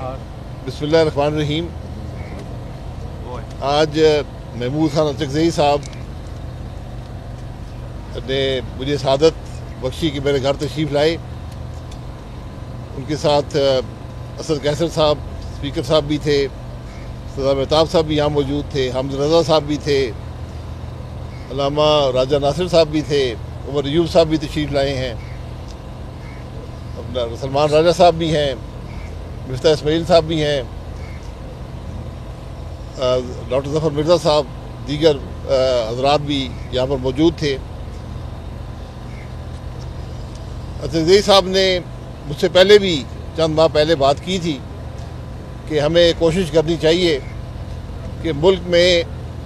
बिस्मिल्लाहिर्रहमानिर्रहीम। आज महमूद खान अचकज़ई साहब ने मुझे सआदत बख्शी कि मेरे घर तशरीफ़ लाए। उनके साथ असद कैसर साहब स्पीकर साहब भी थे, सदा मेहताब साहब भी यहाँ मौजूद थे, हमद रज़ा साहब भी थे, अल्लामा राजा नासिर साहब भी थे, उमर अयूब साहब भी तशरीफ़ लाए हैं, अपना सलमान राजा साहब भी हैं, मिफ्ता इस्माइल साहब भी हैं, डॉक्टर ज़फ़र मिर्ज़ा साहब, दीगर हज़रात भी यहाँ पर मौजूद थे। अचकज़ई साहब ने मुझसे पहले भी चंद माह पहले बात की थी कि हमें कोशिश करनी चाहिए कि मुल्क में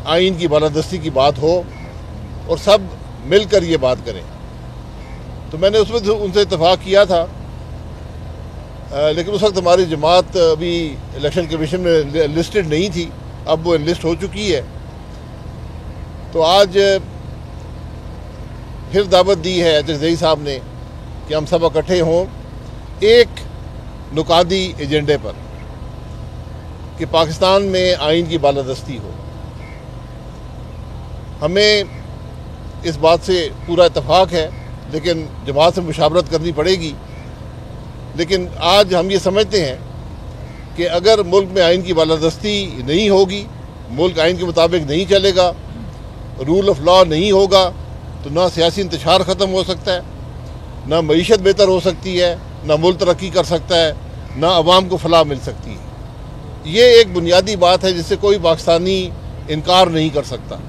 आइन की बालादस्ती की बात हो और सब मिलकर ये बात करें। तो मैंने उसमें उनसे इत्तफ़ाक़ किया था, लेकिन उस वक्त हमारी जमात अभी इलेक्शन कमीशन में लिस्टेड नहीं थी, अब वो लिस्ट हो चुकी है। तो आज फिर दावत दी है अचकज़ई साहब ने कि हम सब इकट्ठे हों एक नुकादी एजेंडे पर कि पाकिस्तान में आइन की बालादस्ती हो। हमें इस बात से पूरा इत्तफाक है, लेकिन जमात से मुशावरत करनी पड़ेगी। लेकिन आज हम ये समझते हैं कि अगर मुल्क में आइन की बालादस्ती नहीं होगी, मुल्क आइन के मुताबिक नहीं चलेगा, रूल ऑफ लॉ नहीं होगा, तो ना सियासी इंतशार ख़त्म हो सकता है, ना मईशत बेहतर हो सकती है, ना मुल्क तरक्की कर सकता है, ना अवाम को फलाह मिल सकती है। ये एक बुनियादी बात है जिससे कोई पाकिस्तानी इनकार नहीं कर सकता,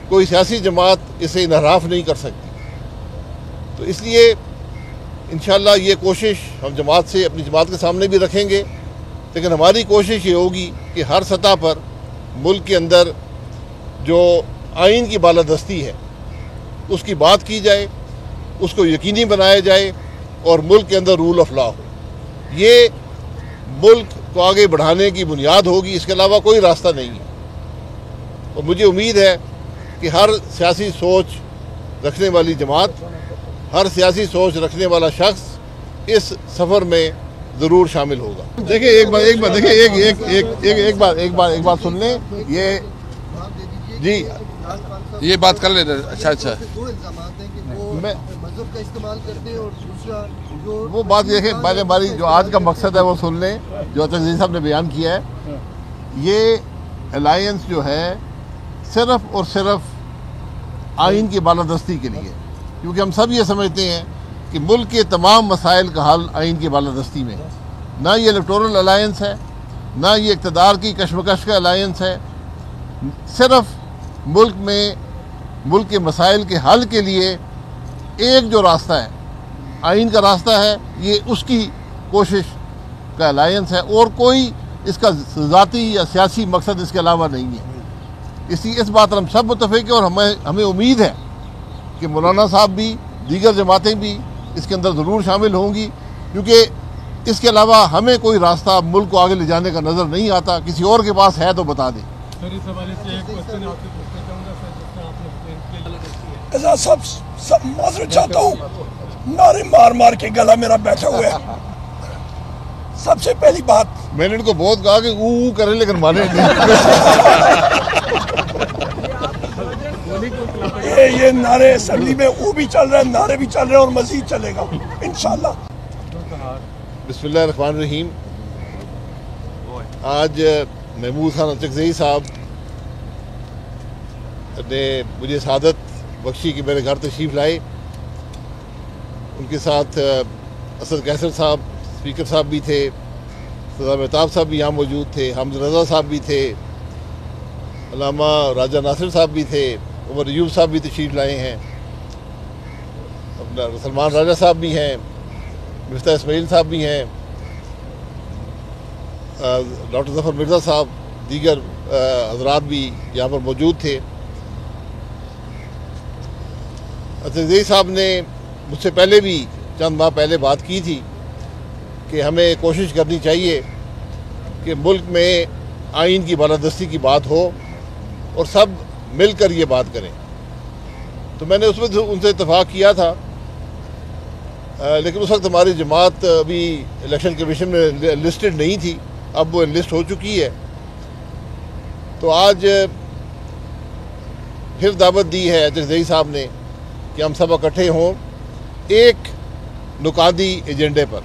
कोई सियासी जमात इसे इनहराफ नहीं कर सकती। तो इसलिए इंशाअल्लाह ये कोशिश हम जमात से अपनी जमात के सामने भी रखेंगे, लेकिन हमारी कोशिश ये होगी कि हर सतह पर मुल्क के अंदर जो आइन की बालादस्ती है उसकी बात की जाए, उसको यकीनी बनाया जाए और मुल्क के अंदर रूल ऑफ लॉ हो। ये मुल्क को आगे बढ़ाने की बुनियाद होगी, इसके अलावा कोई रास्ता नहीं है। और मुझे उम्मीद है कि हर सियासी सोच रखने वाली जमात, हर सियासी सोच रखने वाला शख्स इस सफ़र में ज़रूर शामिल होगा। देखिए एक बात सुन लें, ये जी ये बात कर लेते। अच्छा मैं का इस्तेमाल करते हैं और दूसरा जो वो बात देखें, पहले हमारी जो आज का मकसद है वो सुन लें जो अचकज़ई साहब ने बयान किया है। ये अलायंस जो है सिर्फ और सिर्फ आइन की बालादस्ती के लिए, क्योंकि हम सब ये समझते हैं कि मुल्क के तमाम मसाइल का हल आइन की बालादस्ती में है। ना ये इलेक्टोरल अलायंस है, ना ये इक़्तिदार की कशमकश का अलायंस है, सिर्फ मुल्क में मुल्क के मसाइल के हल के लिए एक जो रास्ता है आइन का रास्ता है, ये उसकी कोशिश का अलायंस है और कोई इसका ज़ाती या सियासी मकसद इसके अलावा नहीं है। इस बात पर हम सब मुत्तफ़िक़ हैं और हमें उम्मीद है कि मौलाना साहब भी, दीगर जमातें भी इसके अंदर ज़रूर शामिल होंगी, क्योंकि इसके अलावा हमें कोई रास्ता मुल्क को आगे ले जाने का नज़र नहीं आता। किसी और के पास है तो बता दें। सब माजरत चाहता हूँ, नारे मार मार के गला मेरा बैठा हुआ है। सबसे पहली बात, मैंने इनको बहुत कहा कि ऊ करें लेकिन माने नहीं। ये नारे असम्बली में ऊ भी चल रहा है, नारे भी चल रहे हैं और मजीद चलेगा इंशाल्लाह। बिस्मिल्लाहिर्रहमानिर्रहीम। आज महमूद खान अचकज़ई साहब ने मुझे सआदत बख्शी कि मेरे घर तशरीफ़ लाए। उनके साथ असद कैसर साहब स्पीकर साहब भी थे, सदा मेहताब साहब भी यहाँ मौजूद थे, हमद रज़ा साहब भी थे, अल्लामा राजा नासिर साहब भी थे, उमर अयूब साहब भी तशरीफ़ लाए हैं, अपना सलमान राजा साहब भी हैं, मिफ्ता इस्माइल साहब भी हैं, डॉक्टर ज़फ़र मिर्ज़ा साहब, दीगर हज़रात भी यहाँ पर मौजूद थे। अचकज़ई साहब ने मुझसे पहले भी चंद माह पहले बात की थी कि हमें कोशिश करनी चाहिए कि मुल्क में आइन की बालादस्ती की बात हो और सब मिलकर ये बात करें। तो मैंने उसमें उनसे इत्तफ़ाक़ किया था, लेकिन उस वक्त हमारी जमात अभी इलेक्शन कमीशन में लिस्टेड नहीं थी, اب وہ انلسٹ ہو چکی ہے، تو آج پھر دعوت دی ہے چکزئی صاحب نے کہ ہم سب اکٹھے ہوں ایک نکاتی ایجنڈے پر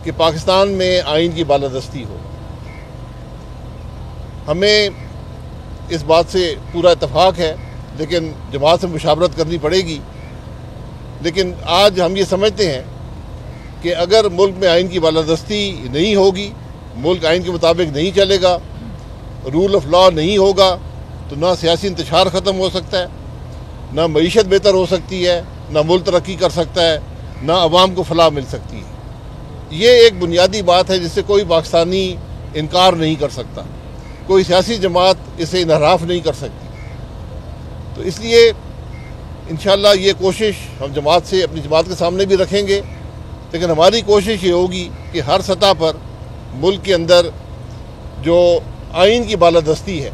کہ پاکستان میں آئین کی بالادستی ہو۔ ہمیں اس بات سے پورا اتفاق ہے، لیکن جماعت سے مشاورت کرنی پڑے گی۔ لیکن آج ہم یہ سمجھتے ہیں کہ اگر ملک میں آئین کی بالادستی نہیں ہوگی، ملک آئین کے مطابق نہیں چلے گا، رول آف لا نہیں ہوگا، تو نہ سیاسی انتشار ختم ہو سکتا ہے، نہ معیشت بہتر ہو سکتی ہے، نہ ملک ترقی کر سکتا ہے، نہ عوام کو فلاح مل سکتی ہے۔ یہ ایک بنیادی بات ہے جس سے کوئی پاکستانی انکار نہیں کر سکتا، کوئی سیاسی جماعت اسے انحراف نہیں کر سکتی۔ تو اس لیے انشاءاللہ یہ کوشش ہم جماعت سے اپنی جماعت کے سامنے بھی رکھیں گے، لیکن ہماری کوشش یہ ہوگی کہ ہر سطح پر ملک کے اندر جو آئین کی بالادستی ہے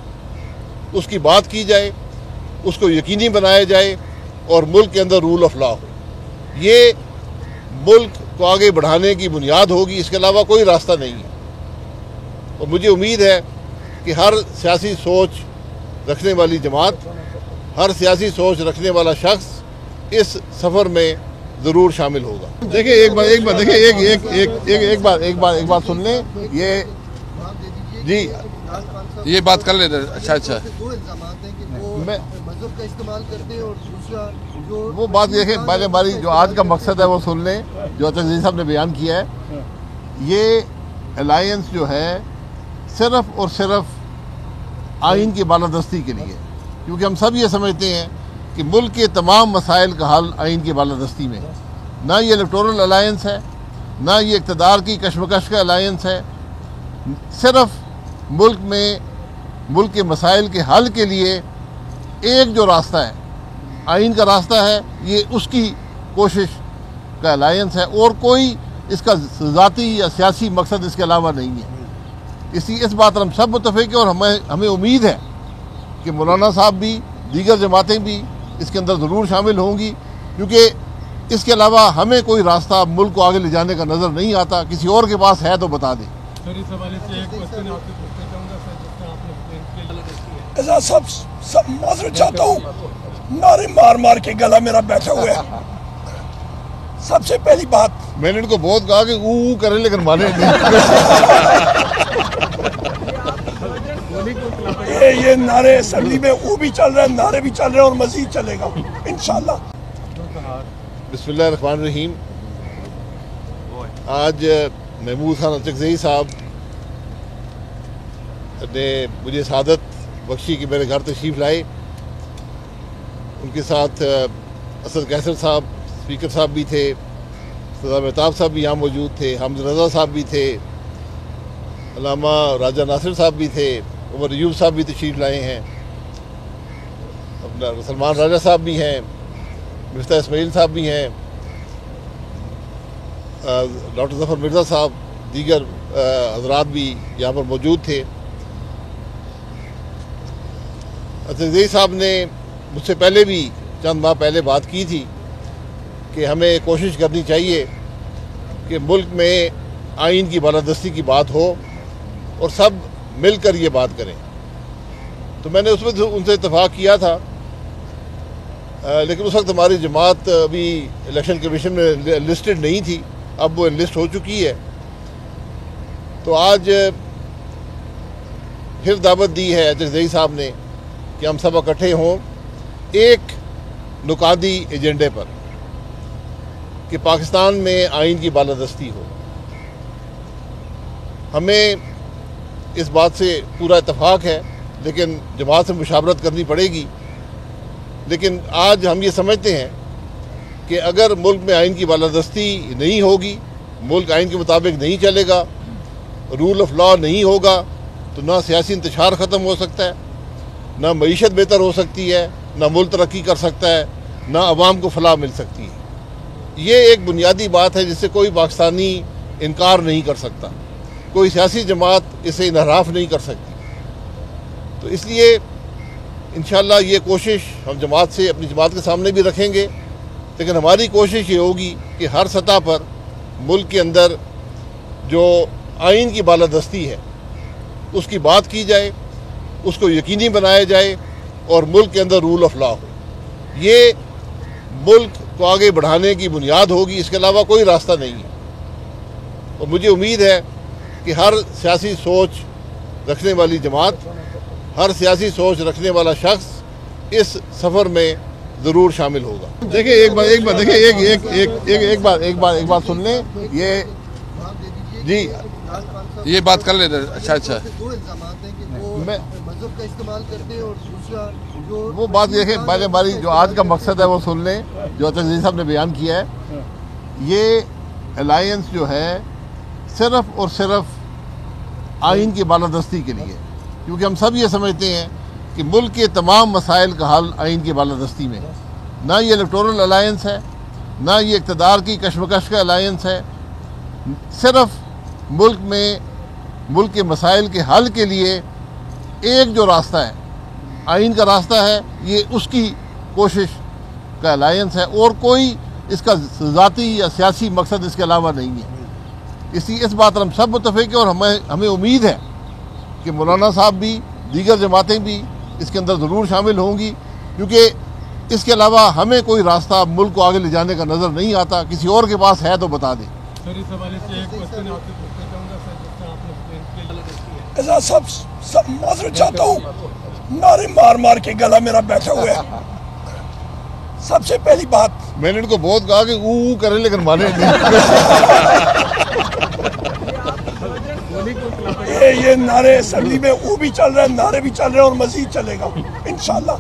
اس کی بات کی جائے، اس کو یقینی بنایا جائے اور ملک کے اندر رول آف لا ہو۔ یہ ملک کو آگے بڑھانے کی بنیاد ہوگی، اس کے علاوہ کوئی راستہ نہیں ہے۔ اور مجھے امید ہے کہ ہر سیاسی سوچ رکھنے والی جماعت، ہر سیاسی سوچ رکھنے والا شخص اس سفر میں ضرور شامل ہوگا۔ دیکھیں ایک بات سن لیں، یہ جی یہ بات کر لیتے۔ اچھا دو الزامات ہیں کہ وہ مذہب کا استعمال کرتے ہیں، اور دوسرا وہ بات دیکھیں، ہماری جو آج کا مقصد ہے وہ سن لیں جو چکزئی صاحب نے بیان کیا ہے۔ یہ الائنس جو ہے صرف اور صرف آئین کی بالادستی کے لیے، کیونکہ ہم سب یہ سمجھتے ہیں کہ ملک کے تمام مسائل کا حل آئین کی بالادستی میں، نہ یہ الیکٹورل الائنس ہے، نہ یہ اقتدار کی کشمکش کا الائنس ہے، صرف ملک میں ملک کے مسائل کے حل کے لیے ایک جو راستہ ہے آئین کا راستہ ہے، یہ اس کی کوشش کا الائنس ہے، اور کوئی اس کا ذاتی یا سیاسی مقصد اس کے علاوہ نہیں ہے۔ اس بات پر ہم سب متفق ہیں، اور ہمیں امید ہے کہ مولانا صاحب بھی، دیگر جماعتیں بھی اس کے اندر ضرور شامل ہوں گی، کیونکہ اس کے علاوہ ہمیں کوئی راستہ ملک کو آگے لے جانے کا نظر نہیں آتا۔ کسی اور کے پاس ہے تو بتا دیں۔ ایسا سب معذرت چاہتا ہوں، نعرے مار مار کے گلا میرا بیٹھا ہوا ہے۔ سب سے پہلی بات، میں نے ان کو بہت کہا کہ او کریں لیکن مانے نہیں۔ یہ نعرے اسمبلی میں او بھی چل رہے ہیں، نعرے بھی چل رہے ہیں، اور مزید چلے گا انشاءاللہ۔ بسم اللہ الرحمن الرحیم۔ آج محمود خان چکزئی صاحب نے مجھے سعادت بخشی کہ میرے گھر تشریف لائے۔ ان کے ساتھ اسد قیصر صاحب اسپیکر صاحب بھی تھے، سردار مہتاب صاحب بھی یہاں موجود تھے، حامد رضا صاحب بھی تھے، علامہ راجہ ناصر صاحب بھی تھے، عمر ایوب صاحب بھی تشریف لائے ہیں، اپنا سلمان راجہ صاحب بھی ہیں، مفتاح اسماعیل صاحب بھی ہیں، ڈاکٹر ظفر مرزا صاحب، دیگر حضرات بھی یہاں پر موجود تھے۔ چکزئی صاحب نے مجھ سے پہلے بھی چند ماہ پہلے بات کی تھی کہ ہمیں کوشش کرنی چاہیے کہ ملک میں آئین کی بالادستی کی بات ہو اور سب مل کر یہ بات کریں۔ تو میں نے اس وقت ان سے اتفاق کیا تھا، لیکن اس وقت ہماری جماعت ابھی الیکشن کمیشن میں لسٹڈ نہیں تھی، اب وہ انلسٹ ہو چکی ہے۔ تو آج پھر دعوت دی ہے چکزئی صاحب نے کہ ہم سب اکٹھے ہوں ایک نکاتی ایجنڈے پر کہ پاکستان میں آئین کی بالادستی ہو۔ ہمیں اس بات سے پورا اتفاق ہے، لیکن جماعت سے مشاورت کرنی پڑے گی۔ لیکن آج ہم یہ سمجھتے ہیں کہ اگر ملک میں آئین کی بالادستی نہیں ہوگی، ملک آئین کے مطابق نہیں چلے گا، رول آف لا نہیں ہوگا، تو نہ سیاسی انتشار ختم ہو سکتا ہے، نہ معیشت بہتر ہو سکتی ہے، نہ ملک ترقی کر سکتا ہے، نہ عوام کو فلاح مل سکتی ہے۔ یہ ایک بنیادی بات ہے جس سے کوئی پاکستانی انکار نہیں کر سکتا، کوئی سیاسی جماعت اسے انحراف نہیں کر سکتی۔ تو اس لیے انشاءاللہ یہ کوشش ہم جماعت سے اپنی جماعت کے سامنے بھی رکھیں گے، لیکن ہماری کوشش یہ ہوگی کہ ہر سطح پر ملک کے اندر جو आइन की बालादस्ती है उसकी बात की जाए, उसको यकीनी बनाया जाए और मुल्क के अंदर रूल ऑफ लॉ हो। ये मुल्क को आगे बढ़ाने की बुनियाद होगी, इसके अलावा कोई रास्ता नहीं है। और मुझे उम्मीद है कि हर सियासी सोच रखने वाली जमात, हर सियासी सोच रखने वाला शख्स इस सफ़र में ज़रूर शामिल होगा। देखिए एक बात सुन लें, ये जी ये बात कर लेते। अच्छा दो इल्ज़ाम हैं कि वो मज़हब का इस्तेमाल करते हैं और दूसरा जो वो बात देखें, हमारी जो आज का मकसद है वो सुन लें, जो तज़ीज़ साहब ने बयान किया है। ये अलायंस जो है सिर्फ और सिर्फ आइन की बालादस्ती के लिए, क्योंकि हम सब ये समझते हैं कि मुल्क के तमाम मसाइल का हल आइन की बालादस्ती में है। ना ये इलेक्टोरल अलायंस है, ना ये इक़्तिदार की कशमकश का अलायंस है। सिर्फ मुल्क में मुल्क के मसाइल के हल के लिए एक जो रास्ता है, आइन का रास्ता है, ये उसकी कोशिश का अलायंस है और कोई इसका ज़ाती या सियासी मकसद इसके अलावा नहीं है। इस बात पर हम सब मुत्तफ़िक़ हैं और हमें उम्मीद है कि मौलाना साहब भी, दीगर जमातें भी इसके अंदर ज़रूर शामिल होंगी, क्योंकि इसके अलावा हमें कोई रास्ता मुल्क को आगे ले जाने का नज़र नहीं आता। किसी और के पास है तो बता दें। सर, इस हवाले से एक क्वेश्चन आपसे पूछना चाहूँगा सर, जिसका आपने ऐसा सब माजरत चाहता हूँ, नारे मार मार के गला मेरा बैठा हुआ है। सबसे पहली बात, मैंने इनको बहुत कहा कि ऊ करें लेकिन माने नहीं। ये नारे असम्बली में वो भी चल रहा है, नारे भी चल रहे हैं और मजीद चलेगा इंशाल्लाह।